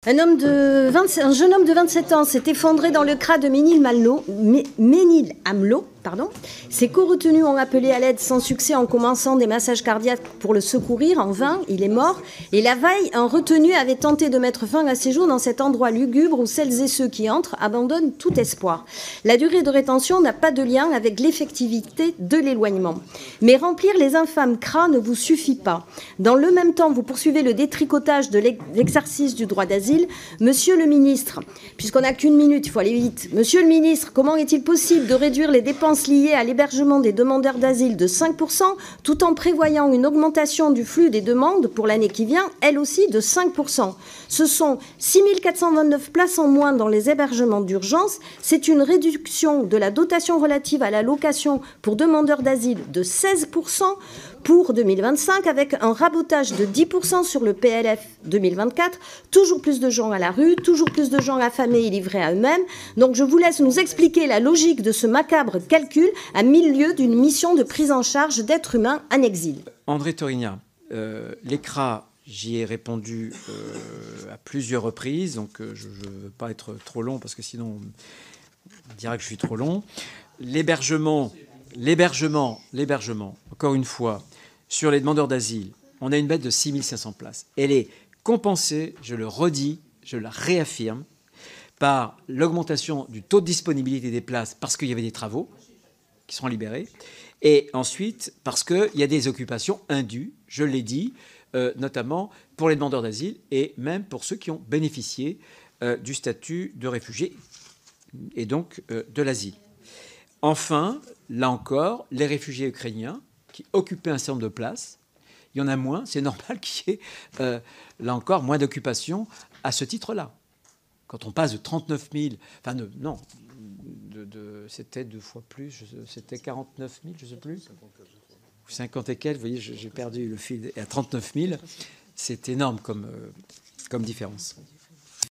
Un jeune homme de 27 ans s'est effondré dans le crat de Ménil-Amelot. Ses co-retenus ont appelé à l'aide sans succès en commençant des massages cardiaques pour le secourir. En vain, il est mort. Et la veille, un retenu avait tenté de mettre fin à ses jours dans cet endroit lugubre où celles et ceux qui entrent abandonnent tout espoir. La durée de rétention n'a pas de lien avec l'effectivité de l'éloignement. Mais remplir les infâmes crats ne vous suffit pas. Dans le même temps, vous poursuivez le détricotage de l'exercice du droit d'asile. Monsieur le ministre, puisqu'on n'a qu'une minute, il faut aller vite. Monsieur le ministre, comment est-il possible de réduire les dépenses liées à l'hébergement des demandeurs d'asile de 5%, tout en prévoyant une augmentation du flux des demandes pour l'année qui vient, elle aussi de 5%. Ce sont 6 429 places en moins dans les hébergements d'urgence. C'est une réduction de la dotation relative à la location pour demandeurs d'asile de 16% pour 2025, avec un rabotage de 10% sur le PLF 2024. Toujours plus de gens à la rue, toujours plus de gens affamés et livrés à eux-mêmes. Donc je vous laisse nous expliquer la logique de ce macabre calcul à milieu d'une mission de prise en charge d'êtres humains en exil. André Torigna, l'ECRA, j'y ai répondu à plusieurs reprises, donc je ne veux pas être trop long parce que sinon on dira que je suis trop long. L'hébergement, encore une fois, sur les demandeurs d'asile, on a une baisse de 6 500 places. Elle est compensée, je le redis, je la réaffirme, par l'augmentation du taux de disponibilité des places parce qu'il y avait des travaux qui seront libérés, et ensuite parce qu'il y a des occupations indues, je l'ai dit, notamment pour les demandeurs d'asile et même pour ceux qui ont bénéficié du statut de réfugié et donc de l'asile. Enfin, là encore, les réfugiés ukrainiens qui occupaient un certain nombre de places, il y en a moins, c'est normal qu'il y ait, là encore, moins d'occupation à ce titre-là. Quand on passe de 39 000, c'était 2 fois plus, c'était 49 000, je ne sais plus, 50 et quelques, vous voyez, j'ai perdu le fil, et à 39 000, c'est énorme comme différence.